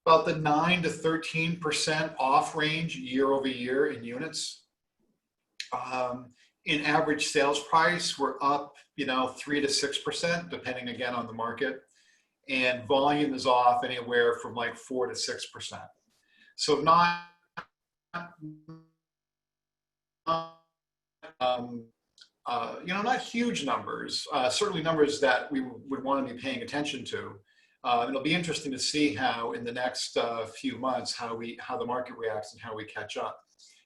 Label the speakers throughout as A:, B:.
A: about the 9 to 13% off range year over year in units. In average sales price, we're up, 3 to 6%, depending again on the market. And volume is off anywhere from like 4 to 6%. So not huge numbers, certainly numbers that we would want to be paying attention to. It'll be interesting to see how in the next few months, how the market reacts and how we catch up.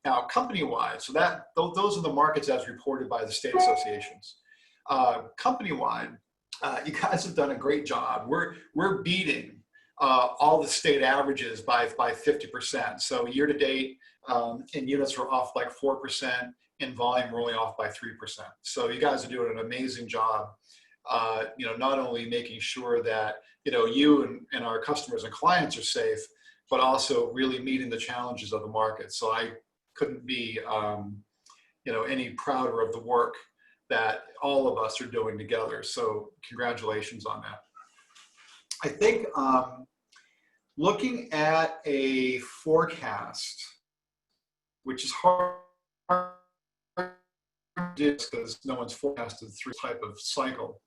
A: Now, company-wide, so those are the markets as reported by the state associations. Company-wide, you guys have done a great job. We're beating all the state averages by 50%. So year to date, in units we're off like 4%. In volume, we're only off by 3%. So you guys are doing an amazing job. Not only making sure that you and our customers and clients are safe, but also really meeting the challenges of the market. So I couldn't be any prouder of the work that all of us are doing together. So congratulations on that. I think looking at a forecast, which is hard because no one's forecasted through type of cycle.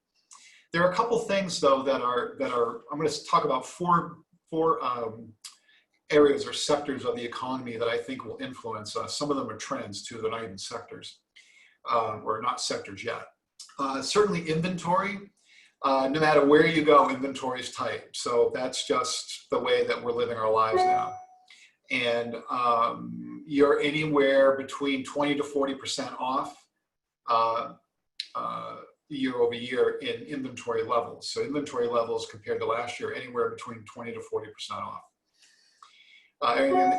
A: There are a couple things though that are I'm going to talk about four areas or sectors of the economy that I think will influence us. Some of them are trends too, they're not even sectors, or not sectors yet. Certainly inventory, no matter where you go, inventory is tight. So that's just the way that we're living our lives now. And you're anywhere between 20 to 40% off year over year in inventory levels. So inventory levels compared to last year, anywhere between 20 to 40% off.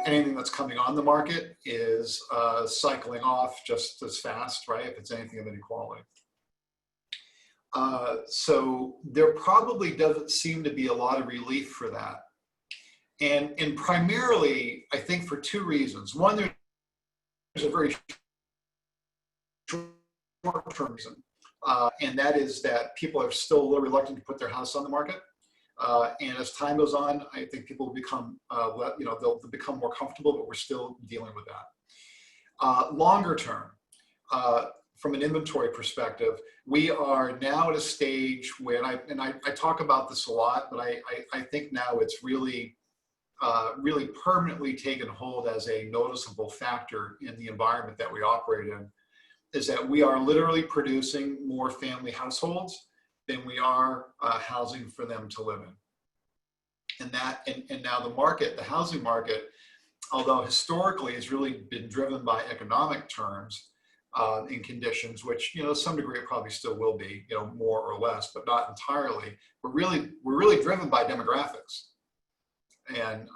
A: Anything that's coming on the market is cycling off just as fast, right? If it's anything of any quality. So there probably doesn't seem to be a lot of relief for that. And primarily, I think for two reasons. One, there's a very short-term reason, and that is that people are still a little reluctant to put their house on the market. And as time goes on, I think people will become, they'll become more comfortable, but we're still dealing with that. Longer term, from an inventory perspective, we are now at a stage where, I talk about this a lot, but I think now it's really permanently taken hold as a noticeable factor in the environment that we operate in, is that we are literally producing more family households than we are housing for them to live in. And now the housing market, although historically has really been driven by economic terms and conditions, which to some degree it probably still will be, more or less, but not entirely. We're really driven by demographics. And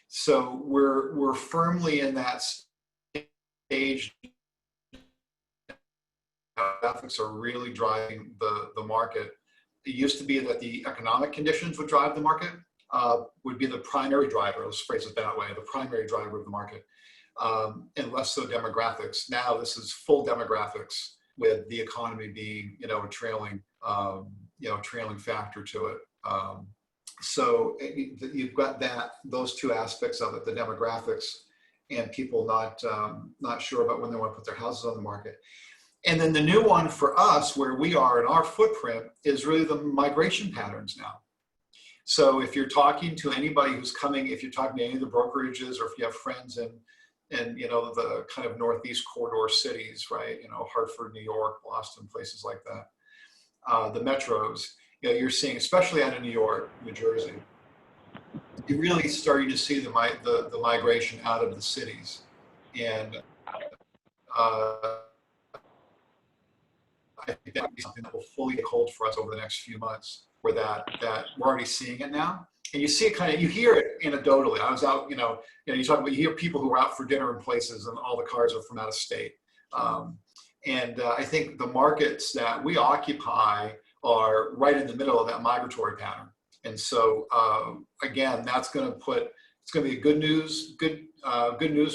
A: so we're firmly in that stage. Demographics are really driving the market. It used to be that the economic conditions would drive the market, would be the primary driver. Let's phrase it that way: the primary driver of the market, and less so demographics. Now this is full demographics, with the economy being a trailing factor to it. So you've got those two aspects of it: the demographics and people not sure about when they want to put their houses on the market. And then the new one for us, where we are in our footprint, is really the migration patterns now. So if you're talking to anybody who's coming, if you're talking to any of the brokerages, or if you have friends in the kind of Northeast corridor cities, right? Hartford, New York, Boston, places like that, the metros. You're seeing, especially out of New York, New Jersey, you're really starting to see the migration out of the cities. And I think that will be something that will fully take hold for us over the next few months, where that we're already seeing it now. And you see it you hear it anecdotally. I was out, you talk about, you hear people who are out for dinner in places and all the cars are from out of state. And I think the markets that we occupy are right in the middle of that migratory pattern. And so again, it's going to be good news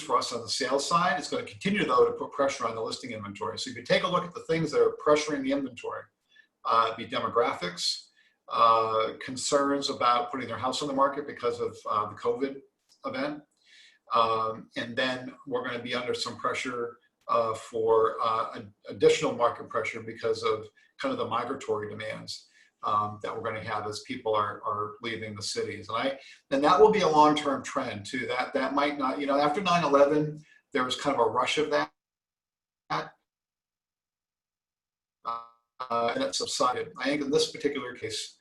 A: for us on the sales side. It's going to continue, though, to put pressure on the listing inventory. So if you take a look at the things that are pressuring the inventory, be demographics, concerns about putting their house on the market because of the COVID event. And then we're going to be under some pressure for additional market pressure because of kind of the migratory demands that we're going to have as people are leaving the cities. And that will be a long-term trend too. That might not, after 9/11, there was kind of a rush of that. And it subsided. I think in this particular case,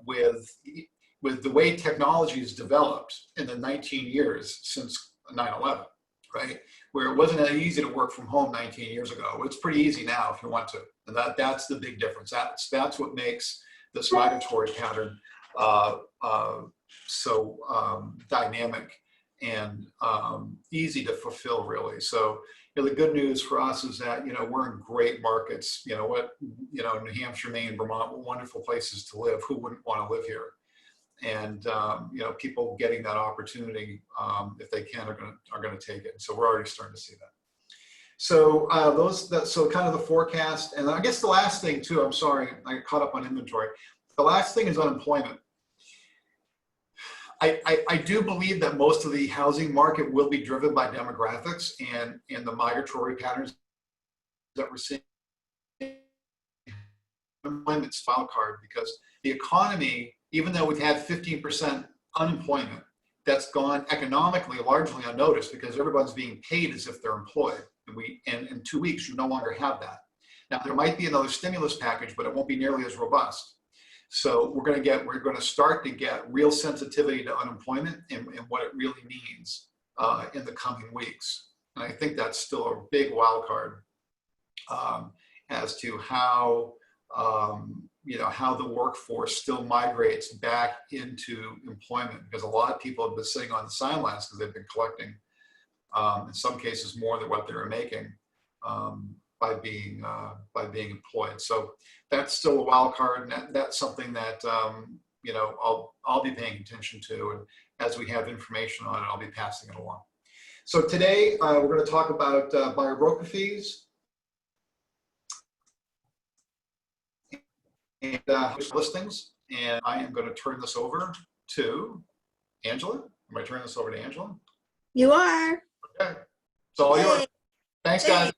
A: with the way technology has developed in the 19 years since 9/11, right? Where it wasn't that easy to work from home 19 years ago. It's pretty easy now if you want to. And that's the big difference. That's what makes this migratory pattern so dynamic and easy to fulfill, really. So the good news for us is that we're in great markets. New Hampshire, Maine, Vermont, wonderful places to live. Who wouldn't want to live here? And people getting that opportunity, if they can, are going to take it. So we're already starting to see that. So so kind of the forecast, and I guess the last thing too. I'm sorry, I got caught up on inventory. The last thing is unemployment. I do believe that most of the housing market will be driven by demographics and the migratory patterns that we're seeing. Unemployment's a wild card because the economy, even though we've had 15% unemployment, that's gone economically largely unnoticed because everyone's being paid as if they're employed. And in 2 weeks, you no longer have that. Now, there might be another stimulus package, but it won't be nearly as robust. So we're going to start to get real sensitivity to unemployment and what it really means in the coming weeks. And I think that's still a big wild card as to how how the workforce still migrates back into employment, because a lot of people have been sitting on the sidelines because they've been collecting, in some cases, more than what they were making by being employed. So that's still a wild card, and that's something that I'll be paying attention to, and as we have information on it, I'll be passing it along. So today we're going to talk about buyer broker fees and listings, and I am going to turn this over to Angela. Am I turning this over to Angela?
B: You are.
A: Okay. It's all yours. Thanks, guys.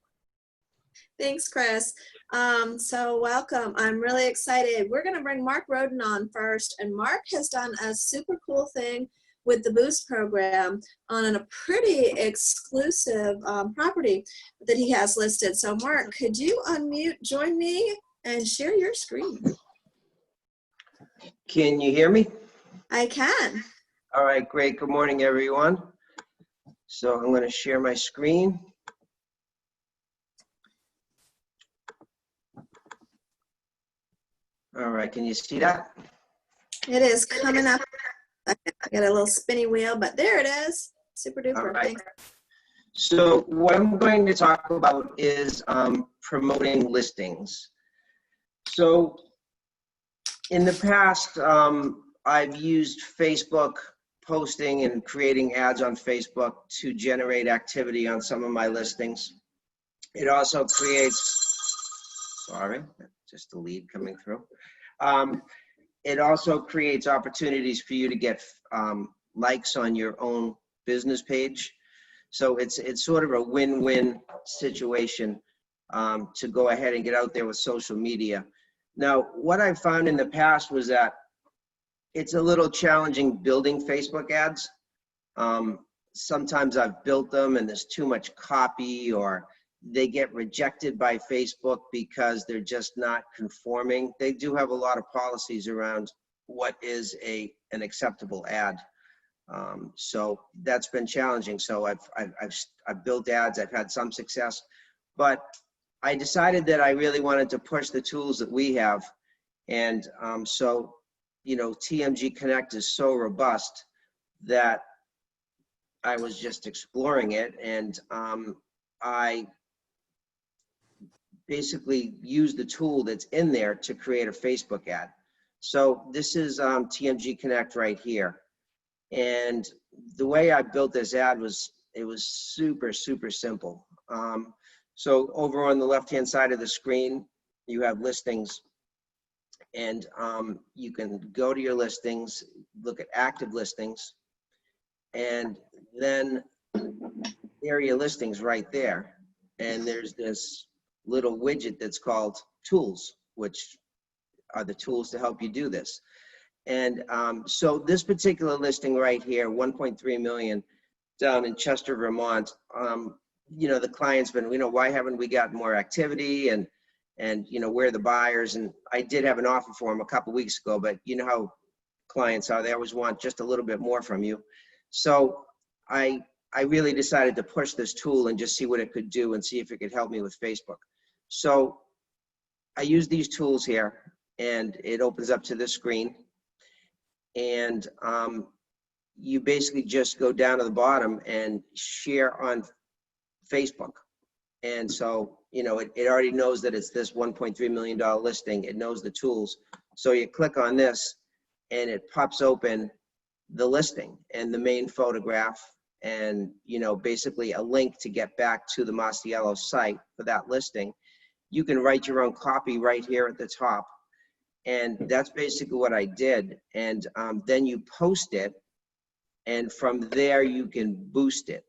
B: Thanks, Chris. So welcome. I'm really excited. We're going to bring Mark Roden on first, and Mark has done a super cool thing with the Boost program on a pretty exclusive property that he has listed. So Mark, could you unmute, join me, and share your screen?
C: Can you hear me?
B: I can.
C: All right, great. Good morning, everyone. So I'm going to share my screen. All right, can you see that?
B: It is coming up. I got a little spinny wheel, but there it is. Super duper.
C: All right.
B: Thanks.
C: So what I'm going to talk about is promoting listings. So in the past, I've used Facebook posting and creating ads on Facebook to generate activity on some of my listings. It also creates, sorry, just a lead coming through. It also creates opportunities for you to get likes on your own business page. So it's sort of a win-win situation to go ahead and get out there with social media. Now, what I found in the past was that it's a little challenging building Facebook ads. Sometimes I've built them and there's too much copy, or they get rejected by Facebook because they're just not conforming. They do have a lot of policies around what is an acceptable ad. So that's been challenging. So I've built ads, I've had some success, but I decided that I really wanted to push the tools that we have. And so, TMG Connect is so robust that I was just exploring it, and I basically use the tool that's in there to create a Facebook ad. So this is TMG Connect right here. And the way I built this ad was super, super simple. So over on the left-hand side of the screen, you have listings. And you can go to your listings, look at active listings, and then there are your listings right there. And there's this little widget that's called tools, which are the tools to help you do this. And so this particular listing right here, 1.3 million down in Chester, Vermont, you know, the client's been, you know, why haven't we got more activity, and you know, where are the buyers? And I did have an offer for him a couple weeks ago, but you know how clients are, they always want just a little bit more from you. So I really decided to push this tool and just see what it could do and see if it could help me with Facebook. So I use these tools here, and it opens up to this screen. And you basically just go down to the bottom and share on Facebook. And so, you know, it already knows that it's this $1.3 million listing. It knows the tools. So you click on this and it pops open the listing and the main photograph, and, you know, basically a link to get back to the Masiello site for that listing. You can write your own copy right here at the top. And that's basically what I did. And then you post it, and from there you can boost it.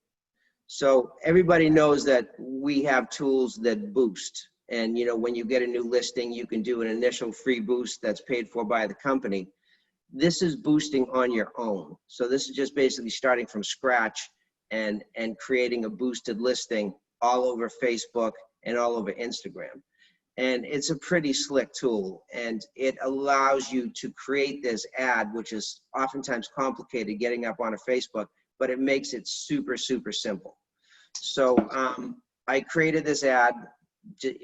C: So everybody knows that we have tools that boost. And, you know, when you get a new listing, you can do an initial free boost that's paid for by the company. This is boosting on your own. So this is just basically starting from scratch and creating a boosted listing all over Facebook and all over Instagram. And it's a pretty slick tool, and it allows you to create this ad, which is oftentimes complicated getting up on a Facebook, but it makes it super, super simple. So I created this ad.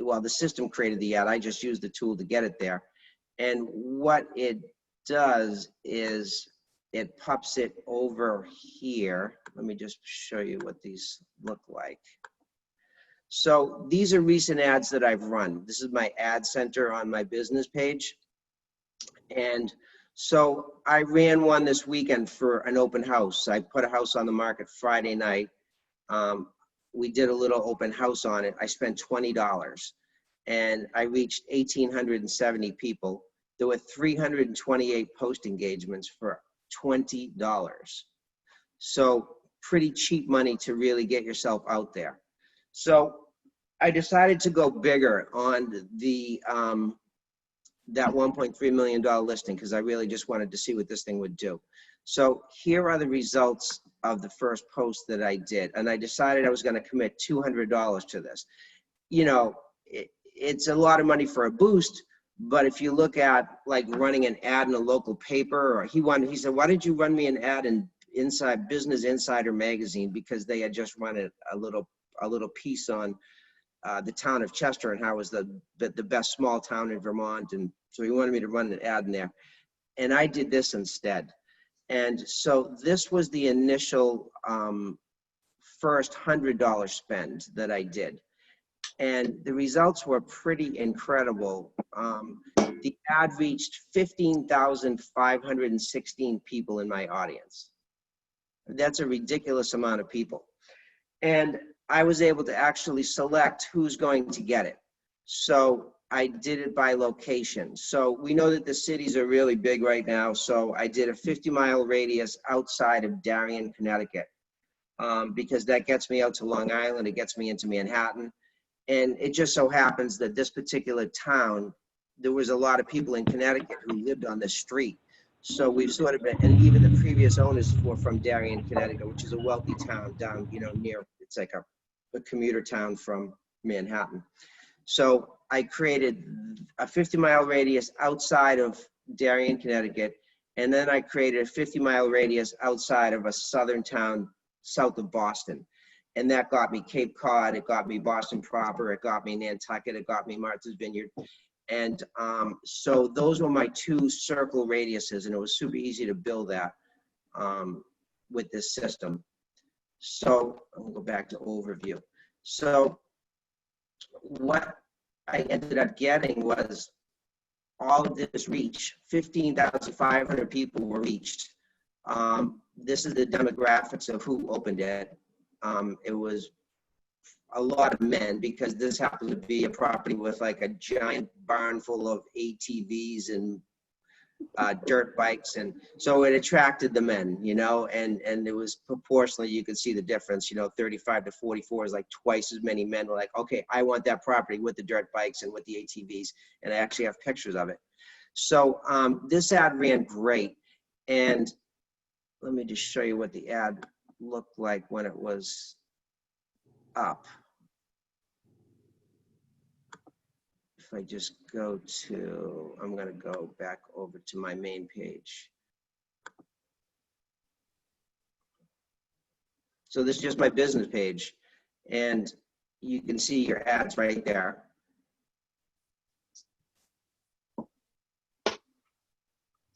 C: Well, the system created the ad. I just used the tool to get it there. And what it does is it pops it over here. Let me just show you what these look like. So these are recent ads that I've run. This is my ad center on my business page. And so I ran one this weekend for an open house. I put a house on the market Friday night. We did a little open house on it. I spent $20 and I reached 1,870 people. There were 328 post engagements for $20. So pretty cheap money to really get yourself out there. So I decided to go bigger on the that $1.3 million listing, because I really just wanted to see what this thing would do. So here are the results of the first post that I did, and I decided I was going to commit $200 to this. You know, it's a lot of money for a boost, but if you look at like running an ad in a local paper, or he said, why didn't you run me an ad in Business Insider magazine, because they had just run a little piece on the town of Chester and how it was the best small town in Vermont. And so he wanted me to run an ad in there. And I did this instead. And so this was the initial first $100 spend that I did. And the results were pretty incredible. The ad reached 15,516 people in my audience. That's a ridiculous amount of people. And I was able to actually select who's going to get it. So I did it by location. So we know that the cities are really big right now. So I did a 50-mile radius outside of Darien, Connecticut, because that gets me out to Long Island. It gets me into Manhattan. And it just so happens that this particular town, there was a lot of people in Connecticut who lived on this street. So we've sort of been, and even the previous owners were from Darien, Connecticut, which is a wealthy town down, you know, near, it's like a commuter town from Manhattan. So I created a 50-mile radius outside of Darien, Connecticut, and then I created a 50-mile radius outside of a southern town south of Boston. And that got me Cape Cod, it got me Boston proper, it got me Nantucket, it got me Martha's Vineyard. And so those were my two circle radiuses, and it was super easy to build that with this system. So I'm gonna go back to overview. So what I ended up getting was all of this reach. 15,500 people were reached. This is the demographics of who opened it. It was a lot of men, because this happened to be a property with like a giant barn full of ATVs and dirt bikes, and so it attracted the men, you know, and it was proportionally, you could see the difference, you know, 35 to 44 is like twice as many men were like, okay, I want that property with the dirt bikes and with the ATVs, and I actually have pictures of it. So this ad ran great, and let me just show you what the ad looked like when it was up. If I just go to, I'm going to go back over to my main page. So this is just my business page, and you can see your ads right there.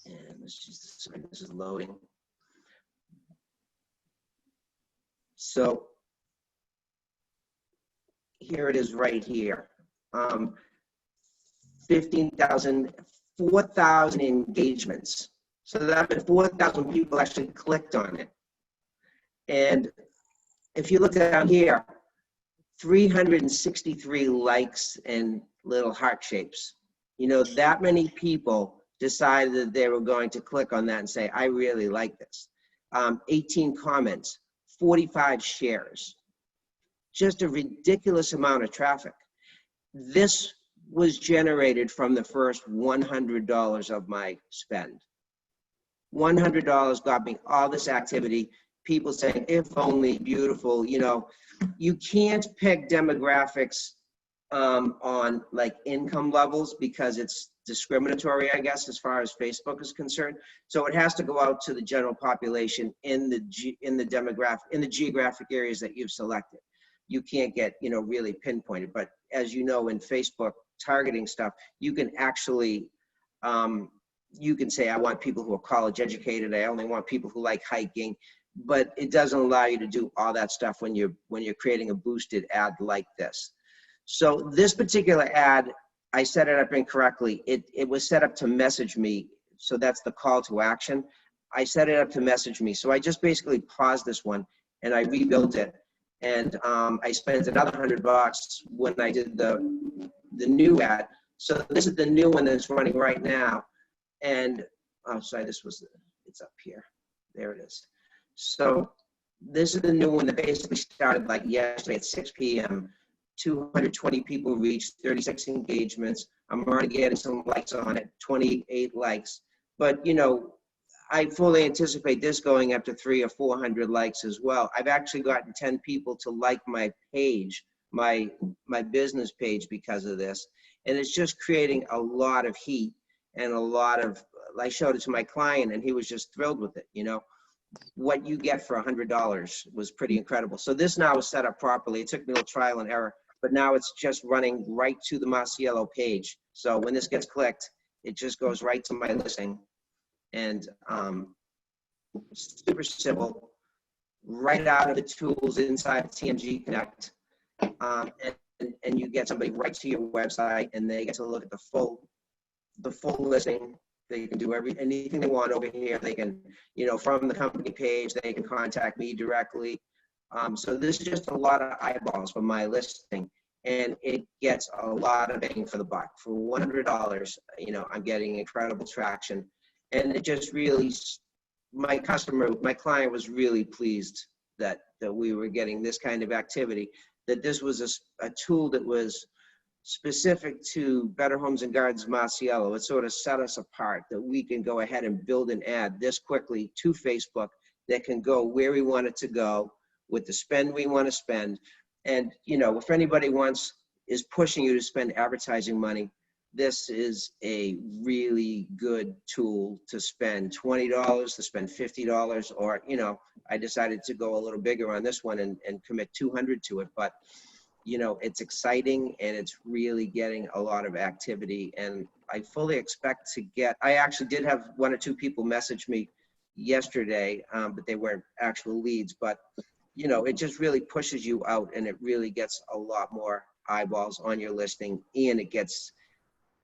C: And let's just, sorry, this is loading. So here it is right here. 15,000, 4,000 engagements. So that meant 4,000 people actually clicked on it. And if you look down here, 363 likes and little heart shapes. You know, that many people decided that they were going to click on that and say, I really like this. 18 comments, 45 shares. Just a ridiculous amount of traffic. This was generated from the first $100 of my spend. $100 got me all this activity, people saying, if only, beautiful, you know. You can't pick demographics on like income levels because it's discriminatory, I guess, as far as Facebook is concerned. So it has to go out to the general population in the geographic areas that you've selected. You can't get, you know, really pinpointed, but as you know, in Facebook targeting stuff, you can actually, you can say, I want people who are college educated, I only want people who like hiking, but it doesn't allow you to do all that stuff when you're creating a boosted ad like this. So this particular ad, I set it up incorrectly. It was set up to message me, so that's the call to action. I set it up to message me, so I just basically paused this one and I rebuilt it. And I spent another $100 when I did the new ad. So this is the new one that's running right now. And oh, sorry, it's up here. There it is. So this is the new one that basically started like yesterday at 6 p.m. 220 people reached, 36 engagements. I'm already getting some likes on it, 28 likes. But you know, I fully anticipate this going up to 300 or 400 likes as well. I've actually gotten 10 people to like my page, my business page, because of this. And it's just creating a lot of heat and a lot of, I showed it to my client and he was just thrilled with it. You know, what you get for $100 was pretty incredible. So this now is set up properly. It took me a little trial and error, but now it's just running right to the Marciello page. So when this gets clicked, it just goes right to my listing. And super simple, right out of the tools inside TMG Connect, and you get somebody right to your website, and they get to look at the full listing. They can do anything they want over here. They can, you know, from the company page, they can contact me directly. So this is just a lot of eyeballs for my listing, and it gets a lot of bang for the buck. For $100, you know, I'm getting incredible traction. And it just really, my client was really pleased that we were getting this kind of activity, that this was a tool that was specific to Better Homes and Gardens Marciello. It sort of set us apart, that we can go ahead and build an ad this quickly to Facebook that can go where we want it to go with the spend we want to spend. And, you know, if anybody is pushing you to spend advertising money, this is a really good tool to spend $20, to spend $50, or, you know, I decided to go a little bigger on this one and commit $200 to it. But, you know, it's exciting and it's really getting a lot of activity. And I fully expect to I actually did have 1 or 2 people message me yesterday, but they weren't actual leads. But, you know, it just really pushes you out and it really gets a lot more eyeballs on your listing, and it gets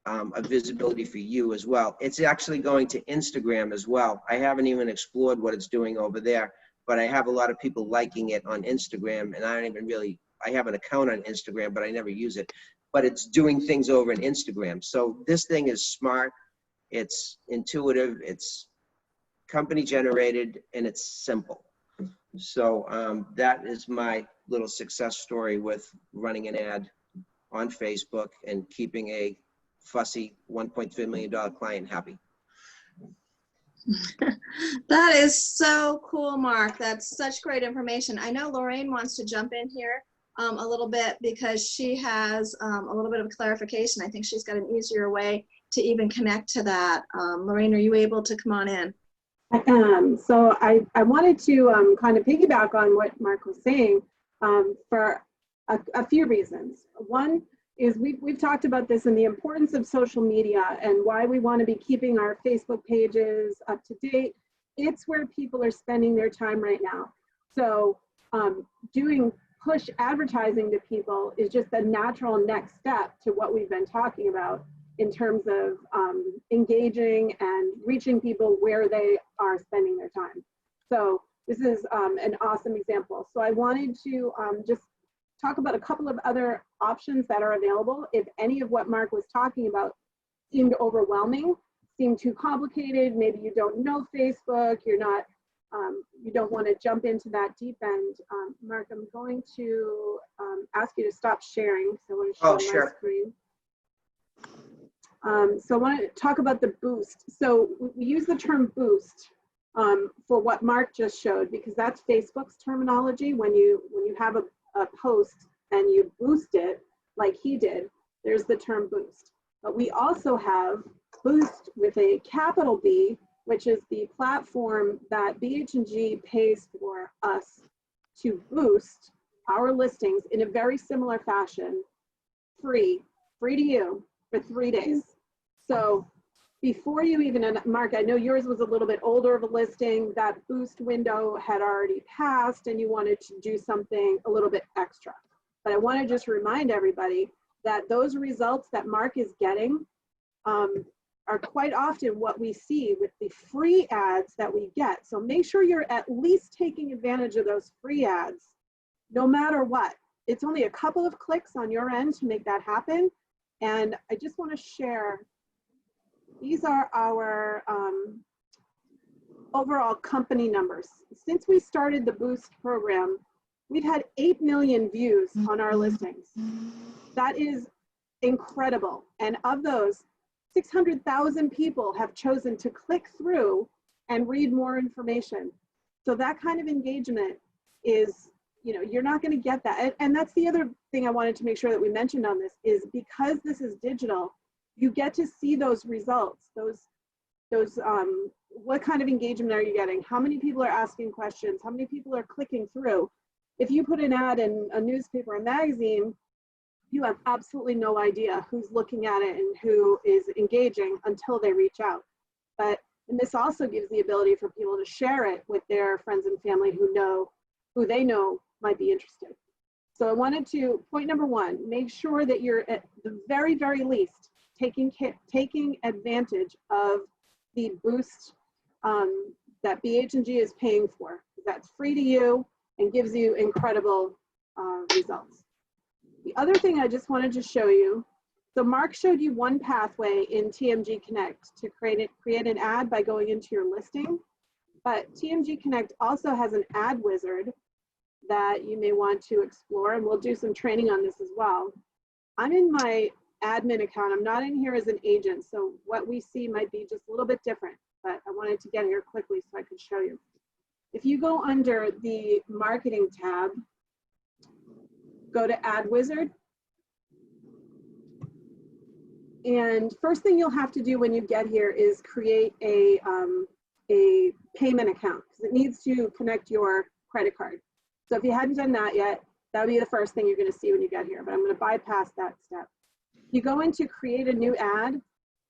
C: a visibility for you as well. It's actually going to Instagram as well. I haven't even explored what it's doing over there, but I have a lot of people liking it on Instagram, and I don't even really I have an account on Instagram, but I never use it. But it's doing things over in Instagram. So this thing is smart, it's intuitive, it's company generated, and it's simple. So that is my little success story with running an ad on Facebook and keeping a fussy $1.5 million client happy.
B: That is so cool, Mark. That's such great information. I know Lorraine wants to jump in here a little bit because she has a little bit of clarification. I think she's got an easier way to even connect to that. Lorraine, are you able to come on in?
D: I am. So I wanted to kind of piggyback on what Mark was saying for a few reasons. One is we've talked about this and the importance of social media and why we want to be keeping our Facebook pages up to date. It's where people are spending their time right now. So doing push advertising to people is just a natural next step to what we've been talking about in terms of engaging and reaching people where they are spending their time. So this is an awesome example. So I wanted to just talk about a couple of other options that are available. If any of what Mark was talking about seemed overwhelming, seemed too complicated, maybe you don't know Facebook, you're not, you don't want to jump into that deep end. Mark, I'm going to ask you to stop sharing. So I want to share my screen. So I want to talk about the boost. So we use the term boost for what Mark just showed, because that's Facebook's terminology. When you have a post and you boost it like he did, there's the term boost. But we also have boost with a capital B, which is the platform that BH&G pays for us to boost our listings in a very similar fashion, free to you for 3 days. So before you even, and Mark, I know yours was a little bit older of a listing, that boost window had already passed and you wanted to do something a little bit extra. But I want to just remind everybody that those results that Mark is getting are quite often what we see with the free ads that we get. So make sure you're at least taking advantage of those free ads, no matter what. It's only a couple of clicks on your end to make that happen. And I just want to share, these are our overall company numbers. Since we started the Boost program, we've had 8 million views on our listings. That is incredible. And of those, 600,000 people have chosen to click through and read more information. So that kind of engagement is, you know, you're not going to get that. And that's the other thing I wanted to make sure that we mentioned on this is because this is digital, you get to see those results, what kind of engagement are you getting? How many people are asking questions? How many people are clicking through? If you put an ad in a newspaper or magazine, you have absolutely no idea who's looking at it and who is engaging until they reach out. And this also gives the ability for people to share it with their friends and family who they know might be interested. So I wanted to, point number one, make sure that you're at the very, very least taking advantage of the boost that BH&G is paying for. That's free to you and gives you incredible results. The other thing I just wanted to show you, so Mark showed you one pathway in TMG Connect to create an ad by going into your listing, but TMG Connect also has an ad wizard that you may want to explore, and we'll do some training on this as well. I'm in my admin account. I'm not in here as an agent, so what we see might be just a little bit different, but I wanted to get here quickly so I could show you. If you go under the marketing tab, go to Ad Wizard, and first thing you'll have to do when you get here is create a payment account because it needs to connect your credit card. So if you hadn't done that yet, that would be the first thing you're going to see when you get here, but I'm going to bypass that step. You go into create a new ad.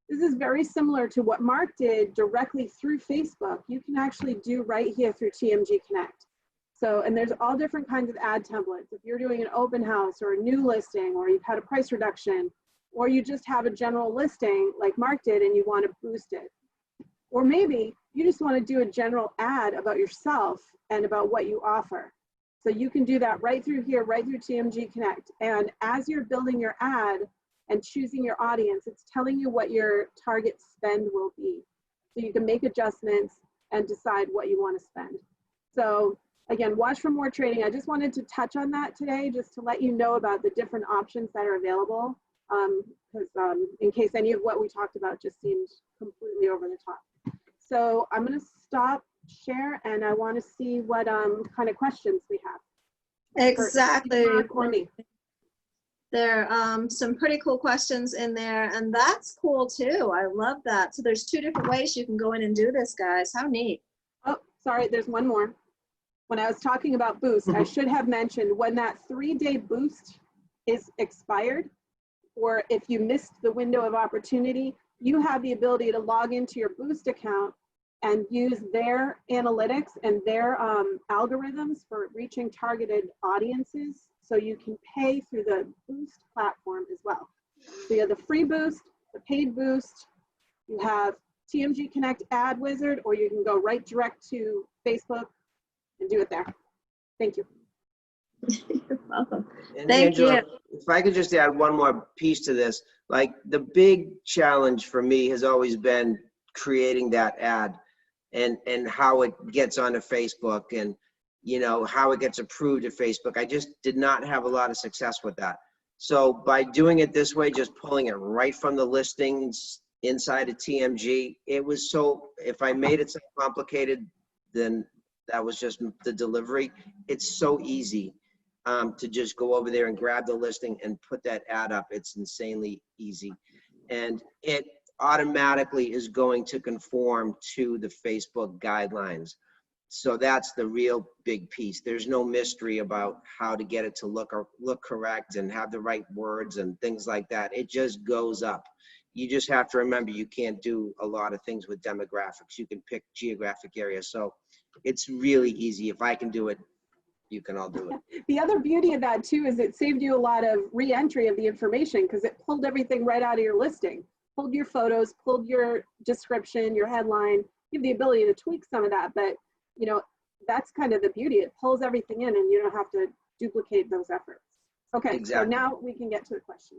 D: This is very similar to what Mark did directly through Facebook. You can actually do right here through TMG Connect. So, and there's all different kinds of ad templates. If you're doing an open house or a new listing, or you've had a price reduction, or you just have a general listing like Mark did and you want to boost it. Or maybe you just want to do a general ad about yourself and about what you offer. So you can do that right through here, right through TMG Connect. And as you're building your ad and choosing your audience, it's telling you what your target spend will be. So you can make adjustments and decide what you want to spend. So again, watch for more training. I just wanted to touch on that today, just to let you know about the different options that are available. Because in case any of what we talked about just seemed completely over the top. So I'm going to stop share, and I want to see what kind of questions we have.
B: Exactly.
D: For me.
B: There are some pretty cool questions in there, and that's cool too. I love that. So there's 2 different ways you can go in and do this, guys. How neat.
D: Oh, sorry, there's one more. When I was talking about boost, I should have mentioned when that 3-day boost is expired, or if you missed the window of opportunity, you have the ability to log into your Boost account and use their analytics and their algorithms for reaching targeted audiences. So you can pay through the Boost platform as well. So you have the free Boost, the paid Boost, you have TMG Connect Ad Wizard, or you can go right direct to Facebook and do it there. Thank you.
B: You're welcome.
C: And
B: Thank
C: Angela,
B: you.
C: if I could just add one more piece to this, like the big challenge for me has always been creating that ad and how it gets onto Facebook and, you know, how it gets approved at Facebook. I just did not have a lot of success with that. So by doing it this way, just pulling it right from the listings inside of TMG, it was so, if I made it so complicated, then that was just the delivery. It's so easy. To just go over there and grab the listing and put that ad up. It's insanely easy. And it automatically is going to conform to the Facebook guidelines. So that's the real big piece. There's no mystery about how to get it to look correct and have the right words and things like that. It just goes up. You just have to remember you can't do a lot of things with demographics. You can pick geographic areas. So it's really easy. If I can do it, you can all do it.
D: The other beauty of that too is it saved you a lot of re-entry of the information because it pulled everything right out of your listing. Pulled your photos, pulled your description, your headline. You have the ability to tweak some of that, but you know, that's kind of the beauty. It pulls everything in and you don't have to duplicate those efforts. Okay,
C: Exactly.
D: So now we can get to the question.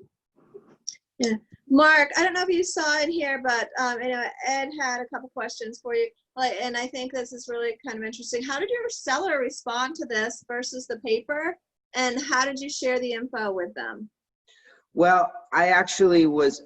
B: Yeah. Mark, I don't know if you saw it here, but you know, Ed had a couple questions for you. And I think this is really kind of interesting. How did your seller respond to this versus the paper? And how did you share the info with them?
C: Well, I actually was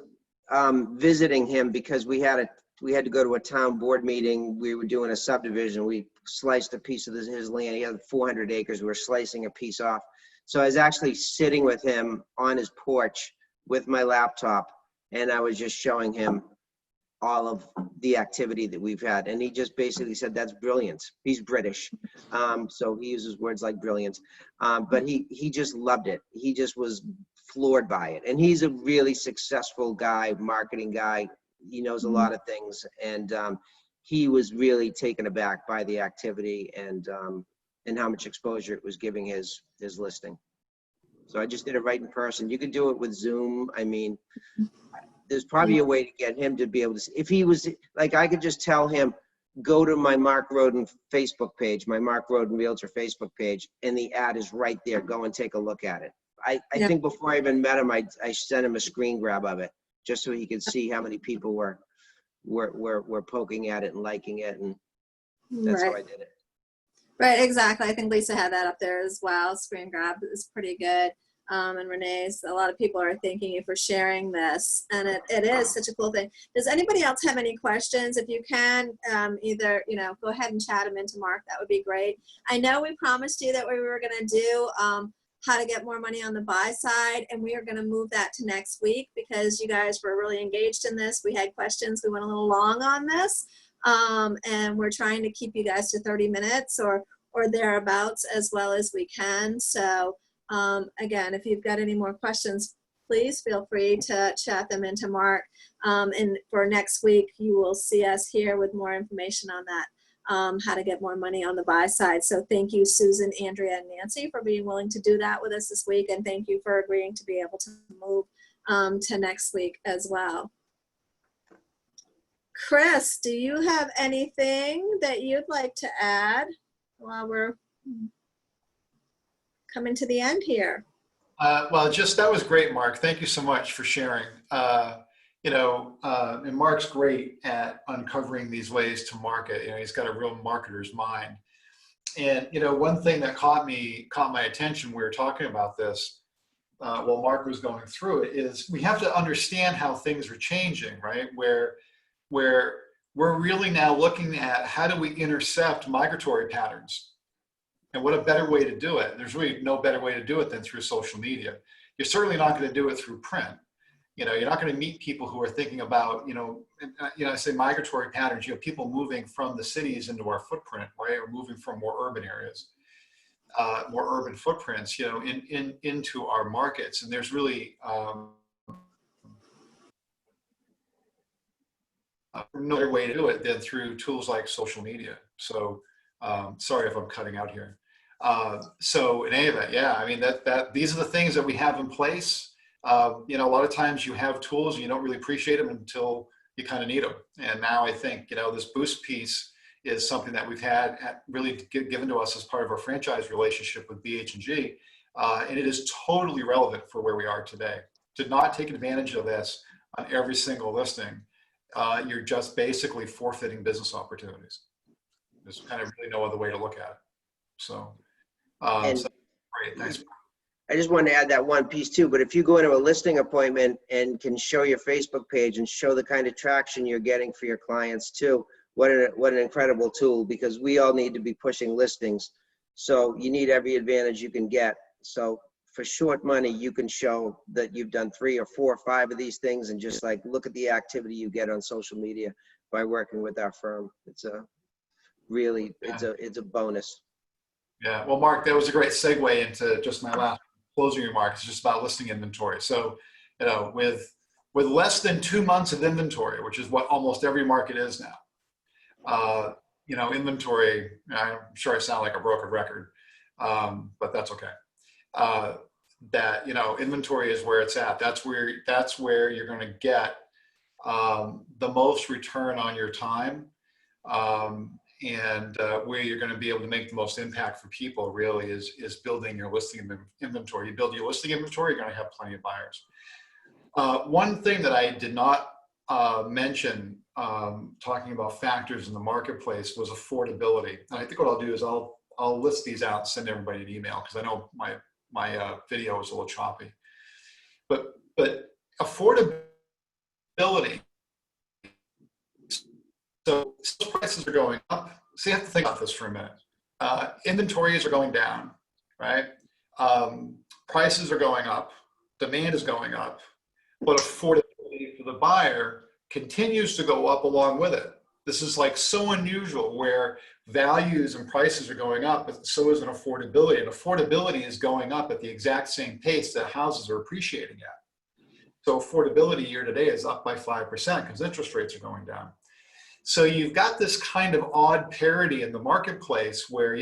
C: visiting him because we had to go to a town board meeting. We were doing a subdivision. We sliced a piece of his land. He had 400 acres. We were slicing a piece off. So I was actually sitting with him on his porch with my laptop, and I was just showing him all of the activity that we've had. And he just basically said, that's brilliant. He's British. So he uses words like brilliant. But he just loved it. He just was floored by it. And he's a really successful guy, marketing guy. He knows a lot of things. And he was really taken aback by the activity and how much exposure it was giving his listing. So I just did it right in person. You could do it with Zoom. I mean, there's probably a way to get him to be able to, if he was, like, I could just tell him, go to my Mark Roden Facebook page, my Mark Roden Realtor Facebook page, and the ad is right there. Go and take a look at it. I think before I even met him, I sent him a screen grab of it just so he could see how many people were poking at it and liking it. And that's how I did it.
B: Right, exactly. I think Lisa had that up there as well. Screen grab is pretty good. And Renee's, a lot of people are thanking you for sharing this. And it is such a cool thing. Does anybody else have any questions? If you can, either, you know, go ahead and chat them into Mark. That would be great. I know we promised you that we were going to do how to get more money on the buy side. And we are going to move that to next week because you guys were really engaged in this. We had questions. We went a little long on this. And we're trying to keep you guys to 30 minutes or thereabouts as well as we can. So again, if you've got any more questions, please feel free to chat them into Mark. And for next week, you will see us here with more information on that, how to get more money on the buy side. So thank you, Susan, Andrea, and Nancy for being willing to do that with us this week. And thank you for agreeing to be able to move to next week as well. Chris, do you have anything that you'd like to add while we're... coming to the end here.
A: Well, that was great, Mark. Thank you so much for sharing. And Mark's great at uncovering these ways to market. He's got a real marketer's mind. And, one thing that caught my attention, we were talking about this while Mark was going through it, is we have to understand how things are changing, right? Where we're really now looking at how do we intercept migratory patterns. And what a better way to do it. There's really no better way to do it than through social media. You're certainly not going to do it through print. You're not going to meet people who are thinking about, I say migratory patterns, people moving from the cities into our footprint, right? Or moving from more urban areas, more urban footprints, into our markets. And there's really no other way to do it than through tools like social media. So sorry if I'm cutting out here. So in any event, yeah, I mean, these are the things that we have in place. A lot of times you have tools and you don't really appreciate them until you kind of need them. And now I think, this Boost piece is something that we've had really given to us as part of our franchise relationship with BH&G. And it is totally relevant for where we are today. To not take advantage of this on every single listing, you're just basically forfeiting business opportunities. There's kind of really no other way to look at it. So, great, thanks.
C: I just wanted to add that one piece too, but if you go into a listing appointment and can show your Facebook page and show the kind of traction you're getting for your clients too, what an incredible tool, because we all need to be pushing listings. So you need every advantage you can get. So for short money, you can show that you've done 3 or 4 or 5 of these things and just look at the activity you get on social media by working with our firm. It's a bonus.
A: Yeah, well, Mark, that was a great segue into just my last closing remark. It's just about listing inventory. So, with less than 2 months of inventory, which is what almost every market is now, inventory, I'm sure I sound like a broken record, but that's okay. Inventory is where it's at. That's where you're going to get the most return on your time. And where you're going to be able to make the most impact for people really is building your listing inventory. You build your listing inventory, you're going to have plenty of buyers. One thing that I did not mention talking about factors in the marketplace was affordability. And I think what I'll do is I'll list these out and send everybody an email, because I know my video is a little choppy. But affordability. So prices are going up. So you have to think about this for a minute. Inventories are going down, right? Prices are going up. Demand is going up. But affordability for the buyer continues to go up along with it. This is so unusual, where values and prices are going up, but so is an affordability. And affordability is going up at the exact same pace that houses are appreciating at. So affordability year to date is up by 5% because interest rates are going down. So you've got this kind of odd parity in the marketplace where,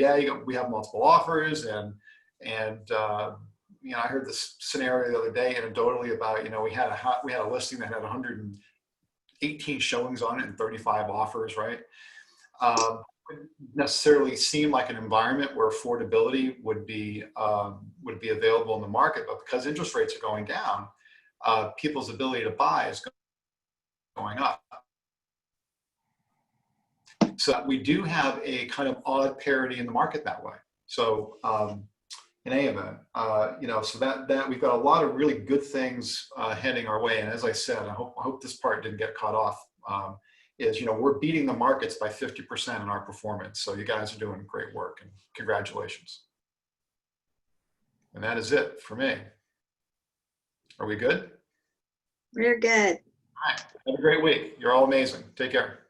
A: we have multiple offers, and I heard this scenario the other day anecdotally about, we had a listing that had 118 showings on it and 35 offers, right? Wouldn't necessarily seem like an environment where affordability would be available in the market, but because interest rates are going down, people's ability to buy is going up. So we do have a kind of odd parity in the market that way. So in any event, so that we've got a lot of really good things heading our way. And as I said, I hope this part didn't get cut off. We're beating the markets by 50% in our performance. So you guys are doing great work, and congratulations. And that is it for me. Are we good?
B: We're good.
A: All right. Have a great week. You're all amazing. Take care.